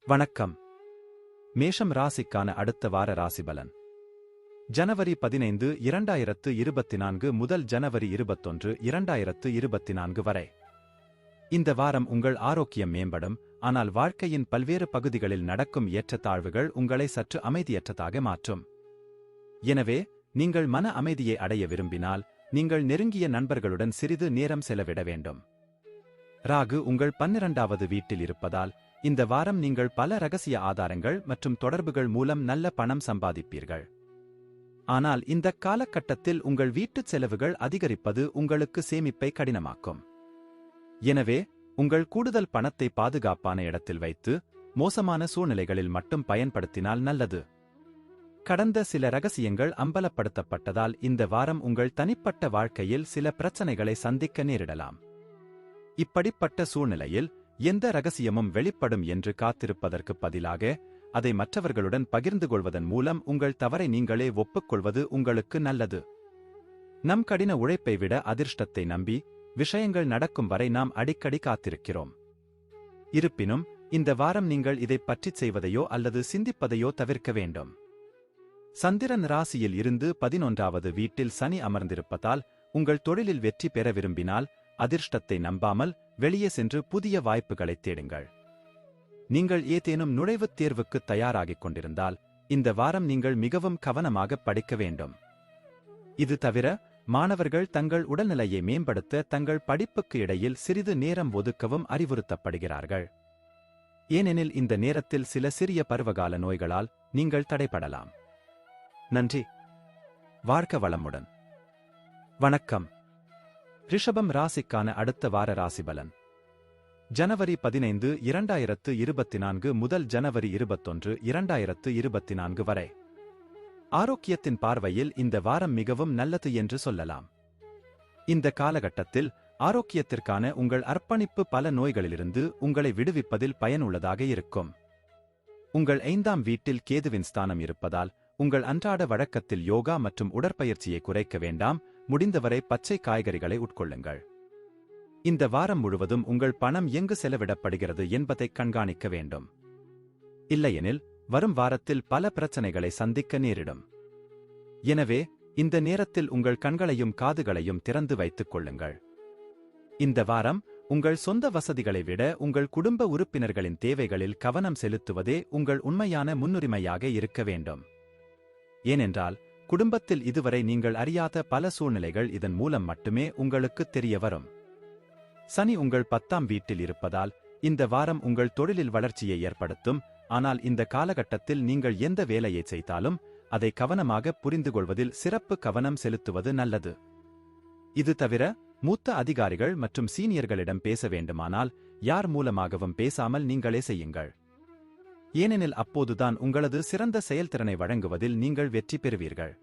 வணக்கம். மேஷம் ராசிக்கான அடுத்த வார ராசிபலன். ஜனவரி 15, 2024 முதல் ஜனவரி 21, 2024 வரை. இந்த வாரம் உங்கள் ஆரோக்கியம் மேம்படும், ஆனால் வாழ்க்கையின் பல்வேறு பகுதிகளில் நடக்கும் ஏற்றத்தாழ்வுகள் உங்களை சற்று அமைதியற்றதாக மாற்றும். எனவே, நீங்கள் மன அமைதியை அடைய விரும்பினால், நீங்கள் நெருங்கிய நண்பர்களுடன் சிறிது நேரம் செலவிட வேண்டும். ராகு உங்கள் 12வது வீட்டில் இருப்பதால், இந்த வாரம் நீங்கள் பல ரகசிய ஆதாரங்கள் மற்றும் தொடர்புகள் மூலம் நல்ல பணம் சம்பாதிப்பீர்கள். ஆனால் இந்த காலகட்டத்தில் உங்கள் வீட்டுச் செலவுகள் அதிகரிப்பது உங்களுக்கு சேமிப்பை கடினமாக்கும். எனவே, உங்கள் கூடுதல் பணத்தை பாதுகாப்பான இடத்தில் வைத்து, மோசமான சூழ்நிலைகளில் மட்டும் பயன்படுத்தினால் நல்லது. கடந்த சில ரகசியங்கள் அம்பலப்படுத்தப்பட்டதால் இந்த வாரம் உங்கள் தனிப்பட்ட வாழ்க்கையில் சில பிரச்சனைகளை சந்திக்க நேரிடலாம். இப்படிப்பட்ட சூழ்நிலையில், எந்த ரகசியமும் வெளிப்படும் என்று காத்திருப்பதற்கு பதிலாக, அதை மற்றவர்களுடன் பகிர்ந்து கொள்வதன் மூலம் உங்கள் தவறை நீங்களே ஒப்புக்கொள்வது உங்களுக்கு நல்லது. நம் கடின உழைப்பை விட அதிர்ஷ்டத்தை நம்பி, விஷயங்கள் நடக்கும் வரை நாம் அடிக்கடி காத்திருக்கிறோம். இருப்பினும், இந்த வாரம் நீங்கள் இதைப் பற்றிச் செய்வதையோ அல்லது சிந்திப்பதையோ தவிர்க்க வேண்டும். சந்திரன் ராசியில் இருந்து 11வது வீட்டில் சனி அமர்ந்திருப்பதால், உங்கள் தொழிலில் வெற்றி பெற விரும்பினால், அதிர்ஷ்டத்தை நம்பாமல் வெளியே சென்று புதிய வாய்ப்புகளைத் தேடுங்கள். நீங்கள் ஏதேனும் நுழைவுத் தேர்வுக்கு தயாராகிக் கொண்டிருந்தால், இந்த வாரம் நீங்கள் மிகவும் கவனமாக படிக்க வேண்டும். இது தவிர, மாணவர்கள் தங்கள் உடல்நிலையை மேம்படுத்த தங்கள் படிப்புக்கு இடையில் சிறிது நேரம் ஒதுக்கவும் அறிவுறுத்தப்படுகிறார்கள். ஏனெனில் இந்த நேரத்தில் சில சிறிய பருவகால நோய்களால் நீங்கள் தடைபடலாம். நன்றி. வாழ்க வளமுடன். வணக்கம். ரிஷபம் ராசிக்கான அடுத்த வார ராசிபலன். ஜனவரி 15, 2024 முதல் ஜனவரி 21, 2024 வரை. ஆரோக்கியத்தின் பார்வையில் இந்த வாரம் மிகவும் நல்லது என்று சொல்லலாம். இந்த காலகட்டத்தில், ஆரோக்கியத்திற்கான உங்கள் அர்ப்பணிப்பு பல நோய்களிலிருந்து உங்களை விடுவிப்பதில் பயனுள்ளதாக இருக்கும். உங்கள் 5ஆம் வீட்டில் கேதுவின் ஸ்தானம் இருப்பதால், உங்கள் அன்றாட வழக்கத்தில் யோகா மற்றும் உடற்பயிற்சியை குறைக்க வேண்டாம், முடிந்தவரை பச்சை காய்கறிகளை உட்கொள்ளுங்கள். இந்த வாரம் முழுவதும் உங்கள் பணம் எங்கு செலவிடப்படுகிறது என்பதை கண்காணிக்க வேண்டும். இல்லையெனில், வரும் வாரத்தில் பல பிரச்சனைகளை சந்திக்க நேரிடும். எனவே, இந்த நேரத்தில் உங்கள் கண்களையும் காதுகளையும் திறந்து வைத்துக் கொள்ளுங்கள். இந்த வாரம், உங்கள் சொந்த வசதிகளை விட உங்கள் குடும்ப உறுப்பினர்களின் தேவைகளில் கவனம் செலுத்துவதே உங்கள் உண்மையான முன்னுரிமையாக இருக்க வேண்டும். ஏனென்றால், குடும்பத்தில் இதுவரை நீங்கள் அறியாத பல சூழ்நிலைகள் இதன் மூலம் மட்டுமே உங்களுக்கு தெரிய வரும். சனி உங்கள் 10ஆம் வீட்டில் இருப்பதால், இந்த வாரம் உங்கள் தொழிலில் வளர்ச்சியை ஏற்படுத்தும், ஆனால் இந்த காலகட்டத்தில் நீங்கள் எந்த வேலையை செய்தாலும், அதை கவனமாக புரிந்துகொள்வதில் சிறப்பு கவனம் செலுத்துவது நல்லது. இது தவிர, மூத்த அதிகாரிகள் மற்றும் சீனியர்களிடம் பேச வேண்டுமானால், யார் மூலமாகவும் பேசாமல் நீங்களே செய்யுங்கள். ஏனெனில் அப்போதுதான் உங்களது சிறந்த செயல்திறனை வழங்குவதில் நீங்கள் வெற்றி பெறுவீர்கள்.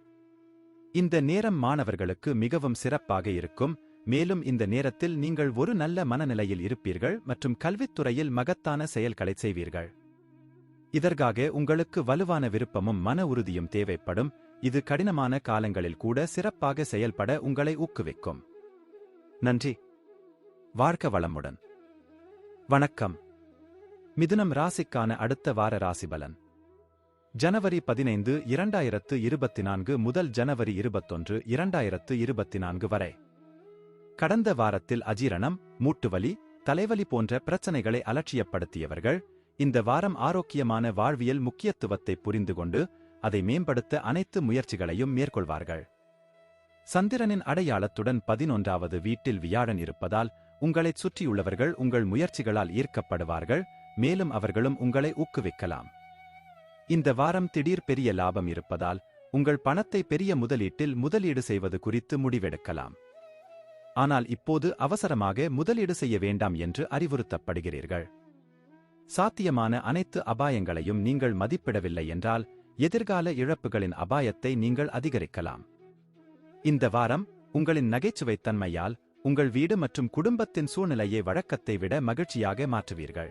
இந்த நேரம் மாணவர்களுக்கு மிகவும் சிறப்பாக இருக்கும், மேலும் இந்த நேரத்தில் நீங்கள் ஒரு நல்ல மனநிலையில் இருப்பீர்கள் மற்றும் கல்வித்துறையில் மகத்தான செயல்களைச் செய்வீர்கள். இதற்காக உங்களுக்கு வலுவான விருப்பமும் மன உறுதியும் தேவைப்படும், இது கடினமான காலங்களில் கூட சிறப்பாக செயல்பட உங்களை ஊக்குவிக்கும். நன்றி. வாழ்க வளமுடன். வணக்கம். மிதுனம் ராசிக்கான அடுத்த வார ராசிபலன். ஜனவரி 15, 2024 முதல் ஜனவரி 21, 2024 வரை. கடந்த வாரத்தில் அஜீரணம், மூட்டுவலி, தலைவலி போன்ற பிரச்சனைகளை அலட்சியப்படுத்தியவர்கள், இந்த வாரம் ஆரோக்கியமான வாழ்வியல் முக்கியத்துவத்தை புரிந்துகொண்டு, அதை மேம்படுத்த அனைத்து முயற்சிகளையும் மேற்கொள்வார்கள். சந்திரனின் அடையாளத்துடன் 11வது வீட்டில் வியாழன் இருப்பதால், உங்களைச் சுற்றியுள்ளவர்கள் உங்கள் முயற்சிகளால் ஈர்க்கப்படுவார்கள், மேலும் அவர்களும் உங்களை ஊக்குவிக்கலாம். இந்த வாரம் திடீர் பெரிய லாபம் இருப்பதால், உங்கள் பணத்தை பெரிய முதலீட்டில் முதலீடு செய்வது குறித்து முடிவெடுக்கலாம். ஆனால் இப்போது அவசரமாக முதலீடு செய்ய வேண்டாம் என்று அறிவுறுத்தப்படுகிறீர்கள். சாத்தியமான அனைத்து அபாயங்களையும் நீங்கள் மதிப்பிடவில்லை என்றால், எதிர்கால இழப்புகளின் அபாயத்தை நீங்கள் அதிகரிக்கலாம். இந்த வாரம், உங்களின் நகைச்சுவைத்தன்மையால், உங்கள் வீடு மற்றும் குடும்பத்தின் சூழ்நிலையை வழக்கத்தை விட மகிழ்ச்சியாக மாற்றுவீர்கள்.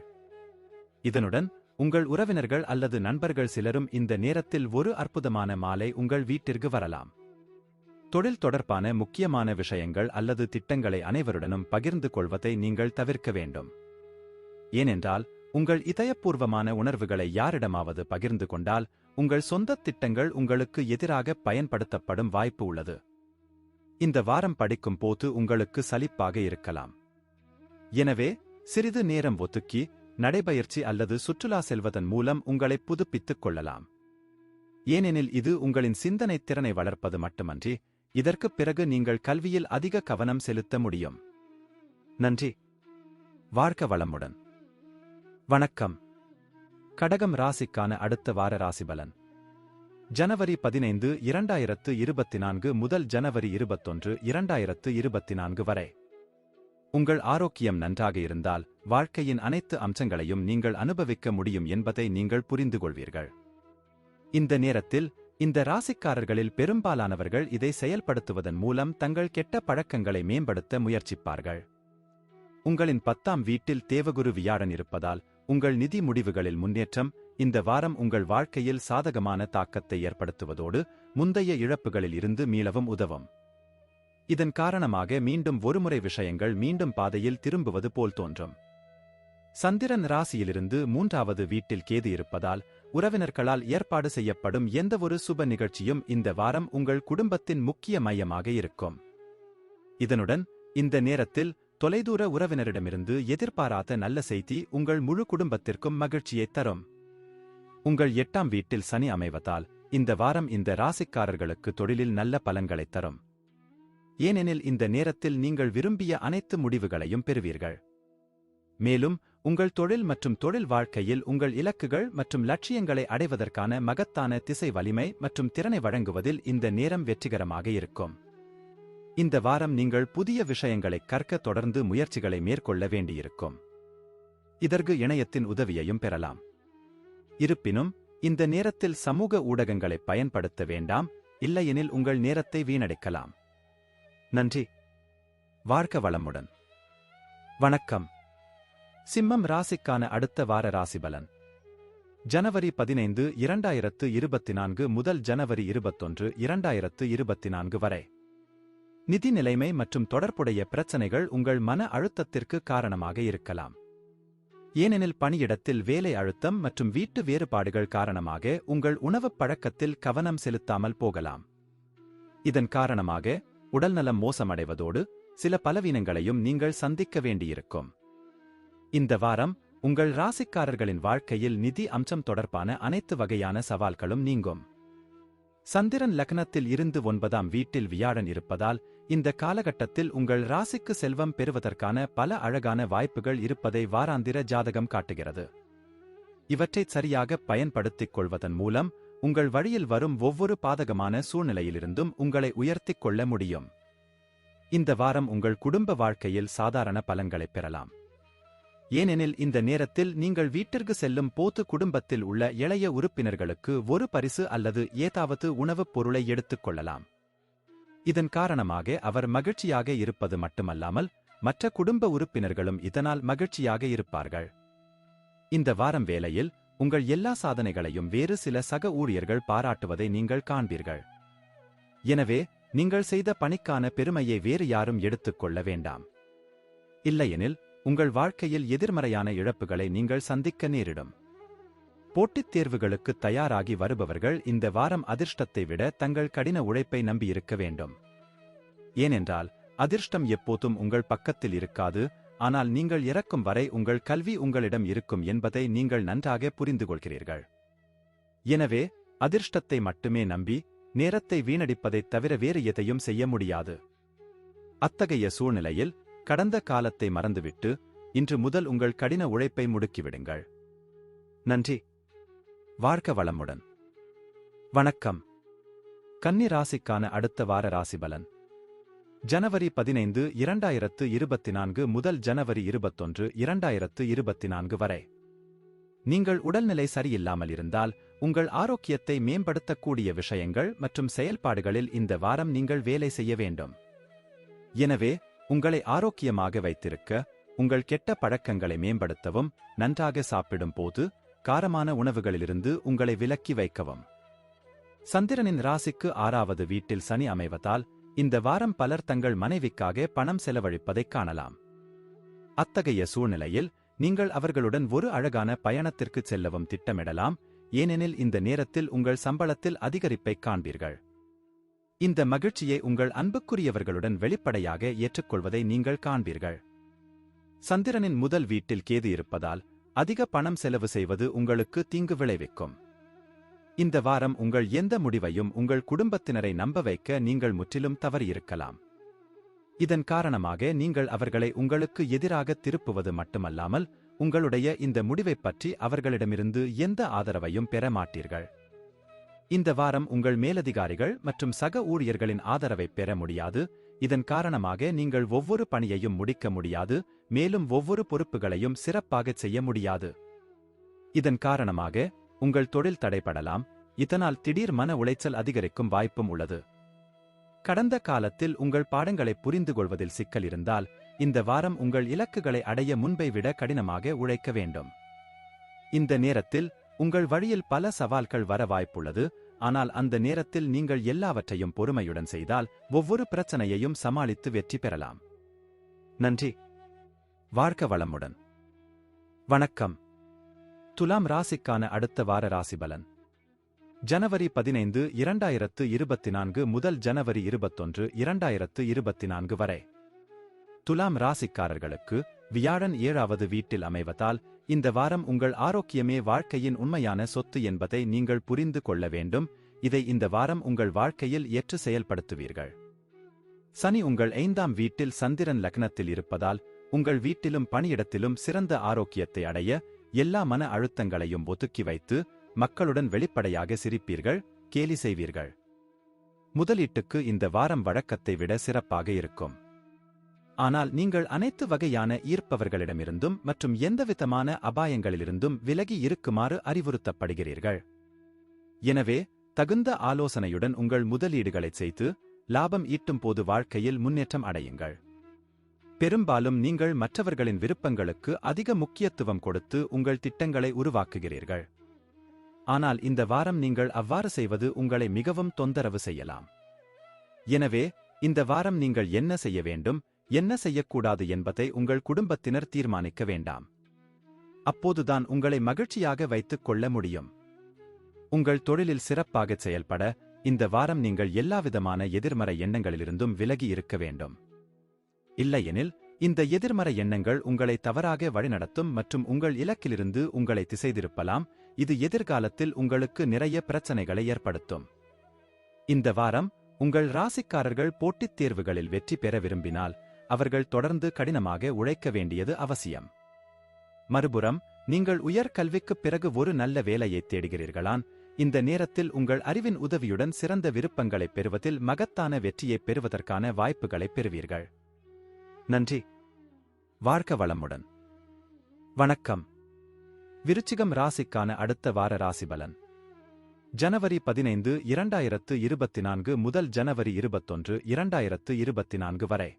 இதனுடன், உங்கள் உறவினர்கள் அல்லது நண்பர்கள் சிலரும் இந்த நேரத்தில் ஒரு அற்புதமான மாலை உங்கள் வீட்டிற்கு வரலாம். தொழில் தொடர்பான முக்கியமான விஷயங்கள் அல்லது திட்டங்களை அனைவருடனும் பகிர்ந்து கொள்வதை நீங்கள் தவிர்க்க வேண்டும். ஏனென்றால், உங்கள் இதயபூர்வமான உணர்வுகளை யாரிடமாவது பகிர்ந்து கொண்டால் உங்கள் சொந்த திட்டங்கள் உங்களுக்கு எதிராக பயன்படுத்தப்படும் வாய்ப்பு உள்ளது. இந்த வாரம் படிக்கும் போது உங்களுக்கு சலிப்பாக இருக்கலாம். எனவே சிறிது நேரம் ஒதுக்கி நடைபயிற்சி அல்லது சுற்றுலா செல்வதன் மூலம் உங்களை புதுப்பித்துக் கொள்ளலாம். ஏனெனில் இது உங்களின் சிந்தனை திறனை வளர்ப்பது மட்டுமன்றி இதற்குப் பிறகு நீங்கள் கல்வியில் அதிக கவனம் செலுத்த முடியும். நன்றி. வாழ்க வளமுடன். வணக்கம். கடகம் ராசிக்கான அடுத்த வார ராசிபலன். ஜனவரி 15, 2024 முதல் ஜனவரி 21, 2024 வரை. உங்கள் ஆரோக்கியம் நன்றாக இருந்தால் வாழ்க்கையின் அனைத்து அம்சங்களையும் நீங்கள் அனுபவிக்க முடியும் என்பதை நீங்கள் புரிந்து கொள்வீர்கள். இந்த நேரத்தில் இந்த ராசிக்காரர்களில் பெரும்பாலானவர்கள் இதை செயல்படுத்துவதன் மூலம் தங்கள் கெட்ட பழக்கங்களை மேம்படுத்த முயற்சிப்பார்கள். உங்களின் 10ஆம் வீட்டில் தேவகுரு வியாழன் இருப்பதால் உங்கள் நிதி முடிவுகளில் முன்னேற்றம் இந்த வாரம் உங்கள் வாழ்க்கையில் சாதகமான தாக்கத்தை ஏற்படுத்துவதோடு முந்தைய இழப்புகளில் இருந்து மீளவும் உதவும். இதன் காரணமாக மீண்டும் ஒருமுறை விஷயங்கள் மீண்டும் பாதையில் திரும்புவது போல் தோன்றும். சந்திரன் ராசியிலிருந்து 3வது வீட்டில் கேது இருப்பதால் உறவினர்களால் ஏற்பாடு செய்யப்படும் எந்தவொரு சுப நிகழ்ச்சியும் இந்த வாரம் உங்கள் குடும்பத்தின் முக்கிய மையமாக இருக்கும். இதனுடன் இந்த நேரத்தில் தொலைதூர உறவினரிடமிருந்து எதிர்பாராத நல்ல செய்தி உங்கள் முழு குடும்பத்திற்கும் மகிழ்ச்சியைத் தரும். உங்கள் 8ஆம் வீட்டில் சனி அமைவதால் இந்த வாரம் இந்த ராசிக்காரர்களுக்கு தொழிலில் நல்ல பலன்களைத் தரும். ஏனெனில் இந்த நேரத்தில் நீங்கள் விரும்பிய அனைத்து முடிவுகளையும் பெறுவீர்கள். மேலும் உங்கள் தொழில் மற்றும் தொழில் வாழ்க்கையில் உங்கள் இலக்குகள் மற்றும் லட்சியங்களை அடைவதற்கான மகத்தான திசை வலிமை மற்றும் திறனை வழங்குவதில் இந்த நேரம் வெற்றிகரமாக இருக்கும். இந்த வாரம் நீங்கள் புதிய விஷயங்களை கற்க தொடர்ந்து முயற்சிகளை மேற்கொள்ள வேண்டியிருக்கும். இதற்கு இணையத்தின் உதவியையும் பெறலாம். இருப்பினும் இந்த நேரத்தில் சமூக ஊடகங்களை பயன்படுத்த வேண்டாம், இல்லையெனில் உங்கள் நேரத்தை வீணடிக்கலாம். நன்றி. வாழ்க வளமுடன். வணக்கம். சிம்மம் ராசிக்கான அடுத்த வார ராசிபலன். ஜனவரி 15, 2024 முதல் ஜனவரி 21, 2024 வரை. நிதி நிலைமை மற்றும் தொடர்புடைய பிரச்சனைகள் உங்கள் மன அழுத்தத்திற்கு காரணமாக இருக்கலாம். ஏனெனில் பணியிடத்தில் வேலை அழுத்தம் மற்றும் வீட்டு வேறுபாடுகள் காரணமாக உங்கள் உணவுப் பழக்கத்தில் கவனம் செலுத்தாமல் போகலாம். இதன் காரணமாக உடல்நலம் மோசமடைவதோடு சில பலவீனங்களையும் நீங்கள் சந்திக்க வேண்டியிருக்கும். இந்த வாரம் உங்கள் ராசிக்காரர்களின் வாழ்க்கையில் நிதி அம்சம் தொடர்பான அனைத்து வகையான சவால்களும் நீங்கும். சந்திரன் லக்னத்தில் இருந்து 9ஆம் வீட்டில் வியாழன் இருப்பதால் இந்த காலகட்டத்தில் உங்கள் ராசிக்கு செல்வம் பெறுவதற்கான பல அழகான வாய்ப்புகள் இருப்பதை வாராந்திர ஜாதகம் காட்டுகிறது. இவற்றைச் சரியாக பயன்படுத்திக் கொள்வதன் மூலம் உங்கள் வழியில் வரும் ஒவ்வொரு பாதகமான சூழ்நிலையிலிருந்தும் உங்களை உயர்த்திக் கொள்ள முடியும். இந்த வாரம் உங்கள் குடும்ப வாழ்க்கையில் சாதாரண பலன்களைப் பெறலாம். ஏனெனில் இந்த நேரத்தில் நீங்கள் வீட்டிற்கு செல்லும் போது குடும்பத்தில் உள்ள இளைய உறுப்பினர்களுக்கு ஒரு பரிசு அல்லது ஏதாவது உணவுப் பொருளை எடுத்துக் கொள்ளலாம். இதன் காரணமாக அவர் மகிழ்ச்சியாக இருப்பது மட்டுமல்லாமல் மற்ற குடும்ப உறுப்பினர்களும் இதனால் மகிழ்ச்சியாக இருப்பார்கள். இந்த வாரம் வேளையில் உங்கள் எல்லா சாதனைகளையும் வேறு சில சக ஊழியர்கள் பாராட்டுவதை நீங்கள் காண்பீர்கள். எனவே நீங்கள் செய்த பணிக்கான பெருமையை வேறு யாரும் எடுத்துக்கொள்ள வேண்டாம். இல்லையெனில் உங்கள் வாழ்க்கையில் எதிர்மறையான இழப்புகளை நீங்கள் சந்திக்க நேரிடும். போட்டித் தேர்வுகளுக்கு தயாராகி வருபவர்கள் இந்த வாரம் அதிர்ஷ்டத்தை விட தங்கள் கடின உழைப்பை நம்பியிருக்க வேண்டும். ஏனென்றால் அதிர்ஷ்டம் எப்போதும் உங்கள் பக்கத்தில் இருக்காது, ஆனால் நீங்கள் இறக்கும் வரை உங்கள் கல்வி உங்களிடம் இருக்கும் என்பதை நீங்கள் நன்றாக புரிந்து கொள்கிறீர்கள். எனவே அதிர்ஷ்டத்தை மட்டுமே நம்பி நேரத்தை வீணடிப்பதைத் தவிர வேறு எதையும் செய்ய முடியாது. அத்தகைய சூழ்நிலையில் கடந்த காலத்தை மறந்துவிட்டு இன்று முதல் உங்கள் கடின உழைப்பை முடுக்கிவிடுங்கள். நன்றி. வாழ்க வளமுடன். வணக்கம். கன்னி ராசிக்கான அடுத்த வார ராசிபலன். ஜனவரி 15, 2024 முதல் ஜனவரி 21, 2024 வரை. நீங்கள் உடல்நிலை சரியில்லாமல் இருந்தால் உங்கள் ஆரோக்கியத்தை மேம்படுத்தக்கூடிய விஷயங்கள் மற்றும் செயல்பாடுகளில் இந்த வாரம் நீங்கள் வேலை செய்ய வேண்டும். எனவே உங்களை ஆரோக்கியமாக வைத்திருக்க உங்கள் கெட்ட பழக்கங்களை மேம்படுத்தவும் நன்றாக சாப்பிடும் போது காரமான உணவுகளிலிருந்து உங்களை விலக்கி வைக்கவும். சந்திரனின் ராசிக்கு 6வது வீட்டில் சனி அமைவதால் இந்த வாரம் பலர் தங்கள் மனைவிக்காக பணம் செலவழிப்பதைக் காணலாம். அத்தகைய சூழ்நிலையில் நீங்கள் அவர்களுடன் ஒரு அழகான பயணத்திற்கு செல்லவும் திட்டமிடலாம், ஏனெனில் இந்த நேரத்தில் உங்கள் சம்பளத்தில் அதிகரிப்பைக் காண்பீர்கள். இந்த மகிழ்ச்சியை உங்கள் அன்புக்குரியவர்களுடன் வெளிப்படையாக ஏற்றுக்கொள்வதை நீங்கள் காண்பீர்கள். சந்திரனின் முதல் வீட்டில் கேது இருப்பதால் அதிக பணம் செலவு செய்வது உங்களுக்கு தீங்கு விளைவிக்கும். இந்த வாரம் உங்கள் எந்த முடிவையும் உங்கள் குடும்பத்தினரை நம்ப வைக்க நீங்கள் முற்றிலும் தவறியிருக்கலாம். இதன் காரணமாக நீங்கள் அவர்களை உங்களுக்கு எதிராக திருப்புவது மட்டுமல்லாமல் உங்களுடைய இந்த முடிவைப் பற்றி அவர்களிடமிருந்து எந்த ஆதரவையும் பெற மாட்டீர்கள். இந்த வாரம் உங்கள் மேலதிகாரிகள் மற்றும் சக ஊழியர்களின் ஆதரவைப் பெற முடியாது. இதன் காரணமாக நீங்கள் ஒவ்வொரு பணியையும் முடிக்க முடியாது, மேலும் ஒவ்வொரு பொறுப்புகளையும் சிறப்பாகச் செய்ய முடியாது. இதன் காரணமாக உங்கள் தொழில் தடைபடலாம், இதனால் திடீர் மன உளைச்சல் அதிகரிக்கும் வாய்ப்பும் உள்ளது. கடந்த காலத்தில் உங்கள் பாடங்களை புரிந்து கொள்வதில் சிக்கல் இருந்தால் இந்த வாரம் உங்கள் இலக்குகளை அடைய முன்பை விட கடினமாக உழைக்க வேண்டும். இந்த நேரத்தில் உங்கள் வழியில் பல சவால்கள் வர வாய்ப்புள்ளது, ஆனால் அந்த நேரத்தில் நீங்கள் எல்லாவற்றையும் பொறுமையுடன் செய்தால் ஒவ்வொரு பிரச்சனையையும் சமாளித்து வெற்றி பெறலாம். நன்றி. வாழ்க வளமுடன். வணக்கம். துலாம் ராசிக்கான அடுத்த வார ராசிபலன். ஜனவரி 15, 2024 முதல் ஜனவரி 21, 2024 வரை. துலாம் ராசிக்காரர்களுக்கு வியாழன் 7வது வீட்டில் அமைவதால் இந்த வாரம் உங்கள் ஆரோக்கியமே வாழ்க்கையின் உண்மையான சொத்து என்பதை நீங்கள் புரிந்து கொள்ள வேண்டும். இதை இந்த வாரம் உங்கள் வாழ்க்கையில் ஏற்று செயல்படுத்துவீர்கள். சனி உங்கள் 5ஆம் வீட்டில் சந்திரன் லக்னத்தில் இருப்பதால் உங்கள் வீட்டிலும் பணியிடத்திலும் சிறந்த ஆரோக்கியத்தை அடைய எல்லா மன அழுத்தங்களையும் ஒதுக்கி வைத்து மக்களுடன் வெளிப்படையாக சிரிப்பீர்கள், கேலி செய்வீர்கள். முதலீட்டுக்கு இந்த வாரம் வழக்கத்தை விட சிறப்பாக இருக்கும். ஆனால் நீங்கள் அனைத்து வகையான ஈர்ப்பவர்களிடமிருந்தும் மற்றும் எந்தவிதமான அபாயங்களிலிருந்தும் விலகி இருக்குமாறு அறிவுறுத்தப்படுகிறீர்கள். எனவே தகுந்த ஆலோசனையுடன் உங்கள் முதலீடுகளைச் செய்து லாபம் ஈட்டும் போது வாழ்க்கையில் முன்னேற்றம் அடையுங்கள். பெரும்பாலும் நீங்கள் மற்றவர்களின் விருப்பங்களுக்கு அதிக முக்கியத்துவம் கொடுத்து உங்கள் திட்டங்களை உருவாக்குகிறீர்கள். ஆனால் இந்த வாரம் நீங்கள் அவ்வாறு செய்வது உங்களை மிகவும் தொந்தரவு செய்யலாம். எனவே இந்த வாரம் நீங்கள் என்ன செய்ய வேண்டும், என்ன செய்யக்கூடாது என்பதை உங்கள் குடும்பத்தினர் தீர்மானிக்க வேண்டாம். அப்போதுதான் உங்களை மகிழ்ச்சியாக வைத்துக் கொள்ள முடியும். உங்கள் தொழிலில் சிறப்பாகச் செயல்பட இந்த வாரம் நீங்கள் எல்லாவிதமான எதிர்மறை எண்ணங்களிலிருந்தும் விலகி இருக்க வேண்டும். இல்லையெனில் இந்த எதிர்மறை எண்ணங்கள் உங்களை தவறாக வழிநடத்தும் மற்றும் உங்கள் இலக்கிலிருந்து உங்களை திசைதிருப்பலாம். இது எதிர்காலத்தில் உங்களுக்கு நிறைய பிரச்சனைகளை ஏற்படுத்தும். இந்த வாரம் உங்கள் ராசிக்காரர்கள் போட்டித் தேர்வுகளில் வெற்றி பெற விரும்பினால் அவர்கள் தொடர்ந்து கடினமாக உழைக்க வேண்டியது அவசியம். மறுபுறம் நீங்கள் உயர்கல்விக்குப் பிறகு ஒரு நல்ல வேலையைத் தேடுகிறீர்களான், இந்த நேரத்தில் உங்கள் அறிவின் உதவியுடன் சிறந்த விருப்பங்களைப் பெறுவதில் மகத்தான வெற்றியைப் பெறுவதற்கான வாய்ப்புகளைப் பெறுவீர்கள். நன்றி. வாழ்க வளமுடன். வணக்கம். விருச்சிகம் ராசிக்கான அடுத்த வார ராசிபலன். ஜனவரி 15, 2024 முதல் ஜனவரி 21, 2024 வரை.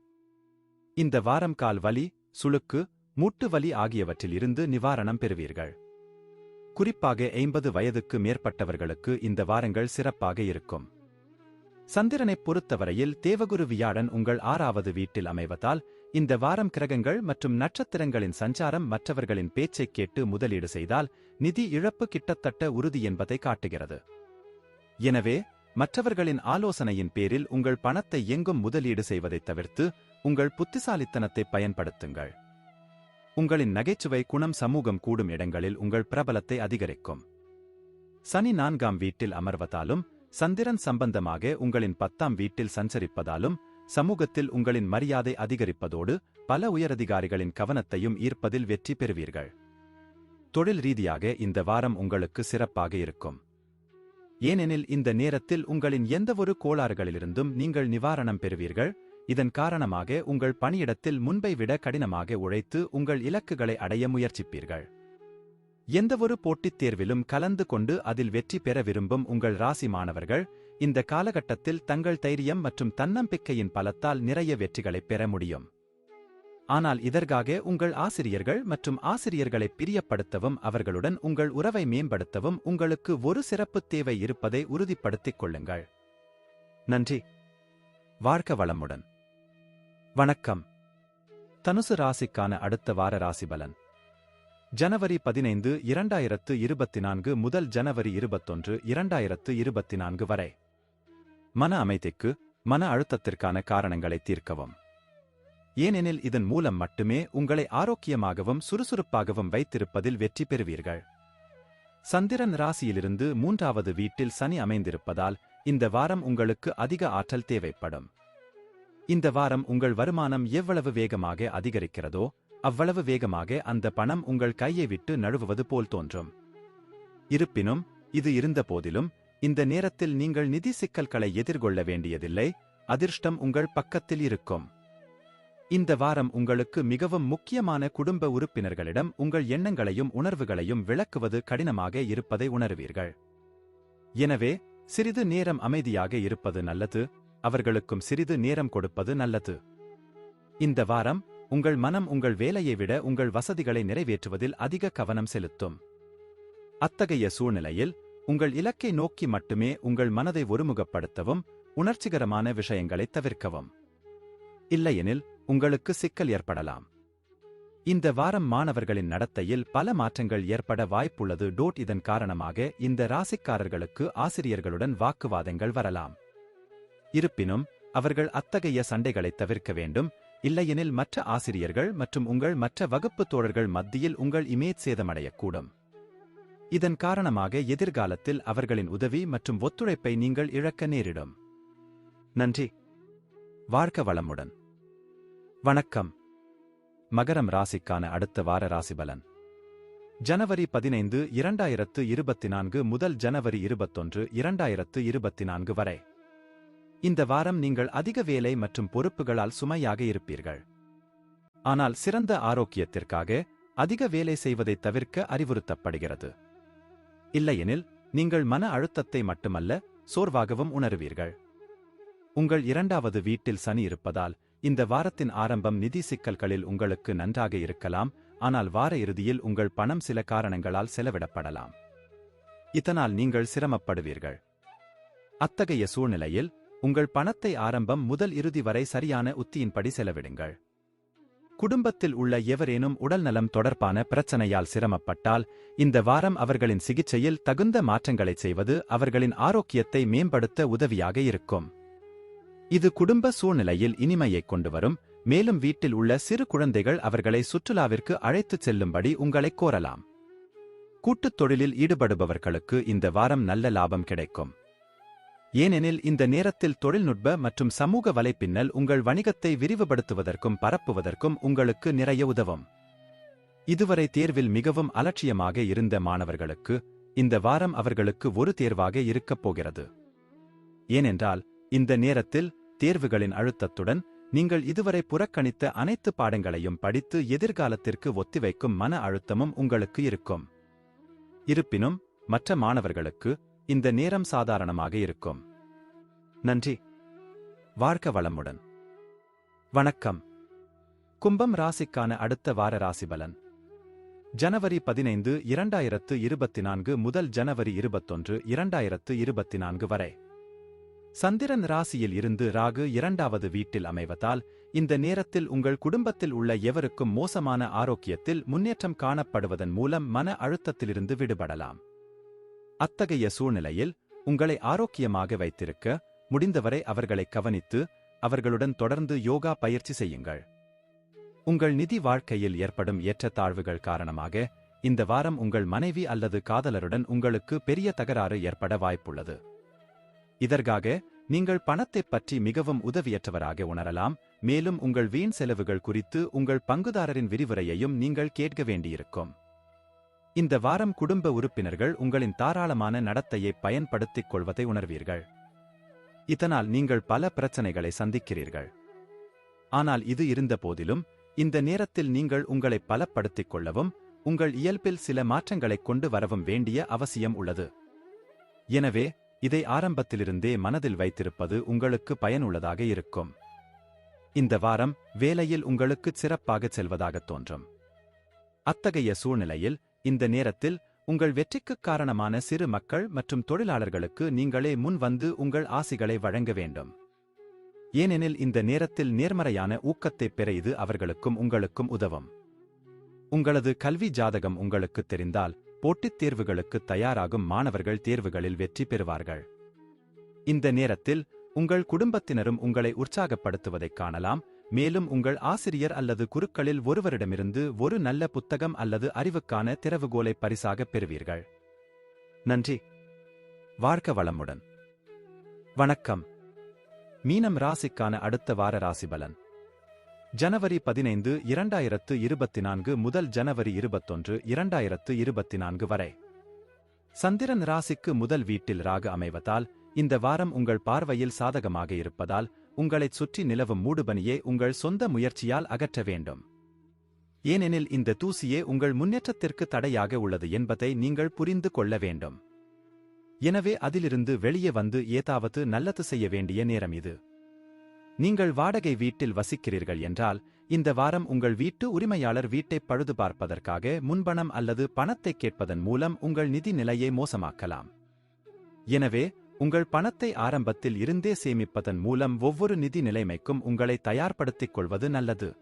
இந்த வாரம் கால் வலி, சுளுக்கு, மூட்டு வலி ஆகியவற்றில் இருந்து நிவாரணம் பெறுவீர்கள். குறிப்பாக 50 வயதுக்கு மேற்பட்டவர்களுக்கு இந்த வாரங்கள் சிறப்பாக இருக்கும். சந்திரனைப் பொறுத்தவரையில் தேவகுரு வியாழன் உங்கள் 6வது வீட்டில் அமைவதால் இந்த வாரம் கிரகங்கள் மற்றும் நட்சத்திரங்களின் சஞ்சாரம் மற்றவர்களின் பேச்சைக் கேட்டு முதலீடு செய்தால் நிதி இழப்பு கிட்டத்தட்ட உறுதி என்பதை காட்டுகிறது. எனவே மற்றவர்களின் ஆலோசனையின் பேரில் உங்கள் பணத்தை எங்கும் முதலீடு செய்வதைத் தவிர்த்து உங்கள் புத்திசாலித்தனத்தை பயன்படுத்துங்கள். உங்களின் நகைச்சுவை குணம் சமூகம் கூடும் இடங்களில் உங்கள் பிரபலத்தை அதிகரிக்கும். சனி 4ஆம் வீட்டில் அமர்வதாலும் சந்திரன் சம்பந்தமாக உங்களின் 10ஆம் வீட்டில் சஞ்சரிப்பதாலும் சமூகத்தில் உங்களின் மரியாதை அதிகரிப்பதோடு பல உயரதிகாரிகளின் கவனத்தையும் ஈர்ப்பதில் வெற்றி பெறுவீர்கள். தொழில் ரீதியாக இந்த வாரம் உங்களுக்கு சிறப்பாக இருக்கும். ஏனெனில் இந்த நேரத்தில் உங்களின் எந்தவொரு கோளாறுகளிலிருந்தும் நீங்கள் நிவாரணம் பெறுவீர்கள். இதன் காரணமாக உங்கள் பணியிடத்தில் முன்பை விட கடினமாக உழைத்து உங்கள் இலக்குகளை அடைய முயற்சிப்பீர்கள். எந்தவொரு போட்டித் தேர்விலும் கலந்து கொண்டு அதில் வெற்றி பெற விரும்பும் உங்கள் ராசி மாணவர்கள் இந்த காலகட்டத்தில் தங்கள் தைரியம் மற்றும் தன்னம்பிக்கையின் பலத்தால் நிறைய வெற்றிகளைப் பெற முடியும். ஆனால் இதற்காக உங்கள் ஆசிரியர்கள் மற்றும் ஆசிரியர்களை பிரியப்படுத்தவும் அவர்களுடன் உங்கள் உறவை மேம்படுத்தவும் உங்களுக்கு ஒரு சிறப்பு தேவை இருப்பதை உறுதிப்படுத்திக் கொள்ளுங்கள். நன்றி. வாழ்க வளமுடன். வணக்கம். தனுசு ராசிக்கான அடுத்த வார ராசிபலன். ஜனவரி 15 2024 முதல் ஜனவரி 21 2024 வரை. மன அமைதிக்கு, மன அழுத்தத்திற்கான காரணங்களை தீர்க்கவும். ஏனெனில் இதன் மூலம் மட்டுமே உங்களை ஆரோக்கியமாகவும் சுறுசுறுப்பாகவும் வைத்திருப்பதில் வெற்றி பெறுவீர்கள். சந்திரன் ராசியிலிருந்து 3வது வீட்டில் சனி அமைந்திருப்பதால் இந்த வாரம் உங்களுக்கு அதிக ஆற்றல் தேவைப்படும். இந்த வாரம் உங்கள் வருமானம் எவ்வளவு வேகமாக அதிகரிக்கிறதோ அவ்வளவு வேகமாக அந்த பணம் உங்கள் கையை விட்டு நழுவுவது போல் தோன்றும். இருப்பினும், இது இருந்தபோதிலும், இந்த நேரத்தில் நீங்கள் நிதி சிக்கல்களை எதிர்கொள்ள வேண்டியதில்லை, அதிர்ஷ்டம் உங்கள் பக்கத்தில் இருக்கும். இந்த வாரம் உங்களுக்கு மிகவும் முக்கியமான குடும்ப உறுப்பினர்களிடம் உங்கள் எண்ணங்களையும் உணர்வுகளையும் விளக்குவது கடினமாக இருப்பதை உணருவீர்கள். எனவே, சிறிது நேரம் அமைதியாக இருப்பது நல்லது, அவர்களுக்கும் சிறிது நேரம் கொடுப்பது நல்லது. இந்த வாரம், உங்கள் மனம் உங்கள் வேலையை விட உங்கள் வசதிகளை நிறைவேற்றுவதில் அதிக கவனம் செலுத்தும். அத்தகைய சூழ்நிலையில், உங்கள் இலக்கை நோக்கி மட்டுமே உங்கள் மனதை ஒருமுகப்படுத்தவும், உணர்ச்சிகரமான விஷயங்களை தவிர்க்கவும். இல்லையெனில், உங்களுக்கு சிக்கல் ஏற்படலாம். இந்த வாரம் மாணவர்களின் நடத்தையில் பல மாற்றங்கள் ஏற்பட வாய்ப்புள்ளது. இதன் காரணமாக இந்த ராசிக்காரர்களுக்கு ஆசிரியர்களுடன் வாக்குவாதங்கள் வரலாம். இருப்பினும், அவர்கள் அத்தகைய சண்டைகளை தவிர்க்க வேண்டும், இல்லையெனில் மற்ற ஆசிரியர்கள் மற்றும் உங்கள் மற்ற வகுப்பு தோழர்கள் மத்தியில் உங்கள் இமேஜ் சேதமடையக்கூடும். இதன் காரணமாக எதிர்காலத்தில் அவர்களின் உதவி மற்றும் ஒத்துழைப்பை நீங்கள் இழக்க நேரிடும். நன்றி. வாழ்க வளமுடன். வணக்கம். மகரம் ராசிக்கான அடுத்த வார ராசிபலன். ஜனவரி 15 2024 முதல் ஜனவரி 21 2024 வரை. இந்த வாரம் நீங்கள் அதிக வேலை மற்றும் பொறுப்புகளால் சுமையாக இருப்பீர்கள். ஆனால் சிறந்த ஆரோக்கியத்திற்காக அதிக வேலை செய்வதை தவிர்க்க அறிவுறுத்தப்படுகிறது. இல்லையெனில், நீங்கள் மன அழுத்தத்தை மட்டுமல்ல, சோர்வாகவும் உணருவீர்கள். உங்கள் 2வது வீட்டில் சனி இருப்பதால் இந்த வாரத்தின் ஆரம்பம் நிதி சிக்கல்களில் உங்களுக்கு நன்றாக இருக்கலாம், ஆனால் வார இறுதியில் உங்கள் பணம் சில காரணங்களால் செலவிடப்படலாம். இதனால் நீங்கள் சிரமப்படுவீர்கள். அத்தகைய சூழ்நிலையில், உங்கள் பணத்தை ஆரம்பம் முதல் இறுதி வரை சரியான உத்தியின்படி செலவிடுங்கள். குடும்பத்தில் உள்ள எவரேனும் உடல்நலம் தொடர்பான பிரச்சனையால் சிரமப்பட்டால், இந்த வாரம் அவர்களின் சிகிச்சையில் தகுந்த மாற்றங்களைச் செய்வது அவர்களின் ஆரோக்கியத்தை மேம்படுத்த உதவியாக இருக்கும். இது குடும்ப சூழ்நிலையில் இனிமையைக் கொண்டுவரும், மேலும் வீட்டில் உள்ள சிறு குழந்தைகள் அவர்களை சுற்றுலாவிற்கு அழைத்துச் செல்லும்படி உங்களைக் கோரலாம். கூட்டுத் தொழிலில் ஈடுபடுபவர்களுக்கு இந்த வாரம் நல்ல லாபம் கிடைக்கும். ஏனெனில் இந்த நேரத்தில் தொழில்நுட்ப மற்றும் சமூக வலைப்பின்னல் உங்கள் வணிகத்தை விரிவுபடுத்துவதற்கும் பரப்புவதற்கும் உங்களுக்கு நிறைய உதவும். இதுவரை தேர்வில் மிகவும் அலட்சியமாக இருந்த மாணவர்களுக்கு இந்த வாரம் அவர்களுக்கு ஒரு தேர்வாக இருக்கப் போகிறது. ஏனென்றால், இந்த நேரத்தில் தேர்வுகளின் அழுத்தத்துடன் நீங்கள் இதுவரை புறக்கணித்த அனைத்து பாடங்களையும் படித்து எதிர்காலத்திற்கு ஒத்திவைக்கும் மன அழுத்தமும் உங்களுக்கு இருக்கும். இருப்பினும், மற்ற மாணவர்களுக்கு இந்த நேரம் சாதாரணமாக இருக்கும். நன்றி. வாழ்க வளமுடன். வணக்கம். கும்பம் ராசிக்கான அடுத்த வார ராசிபலன். ஜனவரி 15 2024 முதல் ஜனவரி 21 2024 வரை. சந்திரன் ராசியில் இருந்து ராகு 2வது வீட்டில் அமைவதால் இந்த நேரத்தில் உங்கள் குடும்பத்தில் உள்ள எவருக்கும் மோசமான ஆரோக்கியத்தில் முன்னேற்றம் காணப்படுவதன் மூலம் மன அழுத்தத்திலிருந்து விடுபடலாம். அத்தகைய சூழ்நிலையில், உங்களை ஆரோக்கியமாக வைத்திருக்க முடிந்தவரை அவர்களை கவனித்து அவர்களுடன் தொடர்ந்து யோகா பயிற்சி செய்யுங்கள். உங்கள் நிதி வாழ்க்கையில் ஏற்படும் ஏற்றத்தாழ்வுகள் காரணமாக இந்த வாரம் உங்கள் மனைவி அல்லது காதலருடன் உங்களுக்கு பெரிய தகராறு ஏற்பட வாய்ப்புள்ளது. இதற்காக நீங்கள் பணத்தைப் பற்றி மிகவும் உதவியற்றவராக உணரலாம், மேலும் உங்கள் வீண் செலவுகள் குறித்து உங்கள் பங்குதாரரின் விரிவுரையையும் நீங்கள் கேட்க வேண்டியிருக்கும். இந்த வாரம் குடும்ப உறுப்பினர்கள் உங்களின் தாராளமான நடத்தையை பயன்படுத்திக் கொள்வதை உணர்வீர்கள். இதனால் நீங்கள் பல பிரச்சனைகளை சந்திக்கிறீர்கள். ஆனால் இது இருந்த போதிலும், இந்த நேரத்தில் நீங்கள் உங்களை பலப்படுத்திக் கொள்ளவும் உங்கள் இயல்பில் சில மாற்றங்களைக் கொண்டு வரவும் வேண்டிய அவசியம் உள்ளது. எனவே, இதை ஆரம்பத்திலிருந்தே மனதில் வைத்திருப்பது உங்களுக்கு பயனுள்ளதாக இருக்கும். இந்த வாரம் வேலையில் உங்களுக்கு சிறப்பாகச் செல்வதாகத் தோன்றும். அத்தகைய சூழ்நிலையில், இந்த நேரத்தில் உங்கள் வெற்றிக்குக் காரணமான சிறு மக்கள் மற்றும் தொழிலாளர்களுக்கு நீங்களே முன் வந்து உங்கள் ஆசிகளை வழங்க வேண்டும். ஏனெனில் இந்த நேரத்தில் நேர்மறையான ஊக்கத்தைப் பெற இது அவர்களுக்கும் உங்களுக்கும் உதவும். உங்களது கல்வி ஜாதகம் உங்களுக்கு தெரிந்தால் போட்டித் தேர்வுகளுக்கு தயாராகும் மாணவர்கள் தேர்வுகளில் வெற்றி பெறுவார்கள். இந்த நேரத்தில் உங்கள் குடும்பத்தினரும் உங்களை உற்சாகப்படுத்துவதைக் காணலாம். மேலும் உங்கள் ஆசிரியர் அல்லது குருக்களில் ஒருவரிடமிருந்து ஒரு நல்ல புத்தகம் அல்லது அறிவுக்கான திறவுகோலை பரிசாகப் பெறுவீர்கள். நன்றி. வாழ்க வளமுடன். வணக்கம். மீனம் ராசிக்கான அடுத்த வார ராசிபலன். ஜனவரி 15, 2024 முதல் ஜனவரி 21, 2024 வரை. சந்திரன் ராசிக்கு முதல் வீட்டில் ராகு அமைவதால் இந்த வாரம் உங்கள் பார்வையில் சாதகமாக இருப்பதால் உங்களைச் சுற்றி நிலவும் மூடுபனியே உங்கள் சொந்த முயற்சியால் அகற்ற வேண்டும். ஏனெனில் இந்த தூசியே உங்கள் முன்னேற்றத்திற்கு தடையாக உள்ளது என்பதை நீங்கள் புரிந்து கொள்ள வேண்டும். எனவே அதிலிருந்து வெளியே வந்து ஏதாவது நல்லது செய்ய வேண்டிய நேரம் இது. நீங்கள் வாடகை வீட்டில் வசிக்கிறீர்கள் என்றால் இந்த வாரம் உங்கள் வீட்டு உரிமையாளர் வீட்டை பழுது பார்ப்பதற்காக முன்பணம் அல்லது பணத்தை கேட்பதன் மூலம் உங்கள் நிதி நிலையை மோசமாக்கலாம். எனவே உங்கள் பணத்தை ஆரம்பத்தில் இருந்தே சேமிப்பதன் மூலம் ஒவ்வொரு நிதி நிலைமைக்கும் உங்களை தயார்படுத்திக் கொள்வது நல்லது.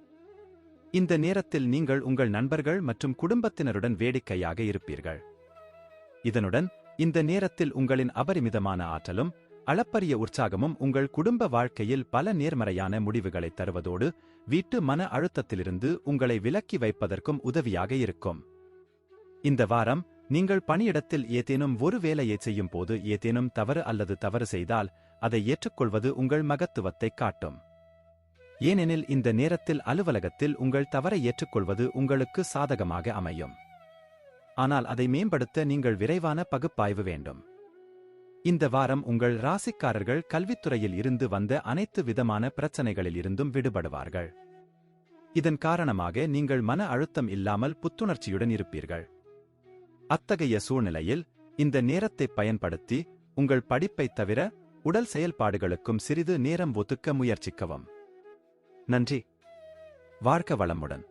இந்த நேரத்தில் நீங்கள் உங்கள் நண்பர்கள் மற்றும் குடும்பத்தினருடன் வேடிக்கையாக இருப்பீர்கள். இதனுடன் இந்த நேரத்தில் உங்களின் அபரிமிதமான ஆற்றலும் அளப்பரிய உற்சாகமும் உங்கள் குடும்ப வாழ்க்கையில் பல நேர்மறையான முடிவுகளை தருவதோடு வீட்டு மன அழுத்தத்திலிருந்து உங்களை விலக்கி வைப்பதற்கும் உதவியாக இருக்கும். இந்த வாரம் நீங்கள் பணியிடத்தில் ஏதேனும் ஒரு வேலையை செய்யும் போது ஏதேனும் தவறு அல்லது தவறு செய்தால் அதை ஏற்றுக்கொள்வது உங்கள் மகத்துவத்தைக் காட்டும். ஏனெனில் இந்த நேரத்தில் அலுவலகத்தில் உங்கள் தவறை ஏற்றுக்கொள்வது உங்களுக்கு சாதகமாக அமையும். ஆனால் அதை மேம்படுத்த நீங்கள் விரைவான பகுப்பாய்வு வேண்டும். இந்த வாரம் உங்கள் ராசிக்காரர்கள் கல்வித்துறையில் இருந்து வந்த அனைத்து விதமான பிரச்சனைகளில் இருந்தும் விடுபடுவார்கள். இதன் காரணமாக நீங்கள் மன அழுத்தம் இல்லாமல் புத்துணர்ச்சியுடன் இருப்பீர்கள். அத்தகைய சூழ்நிலையில் இந்த நேரத்தை பயன்படுத்தி உங்கள் படிப்பைத் தவிர உடல் செயல்பாடுகளுக்கும் சிறிது நேரம் ஒதுக்க முயற்சிக்கவும். நன்றி. வாழ்க வளமுடன்.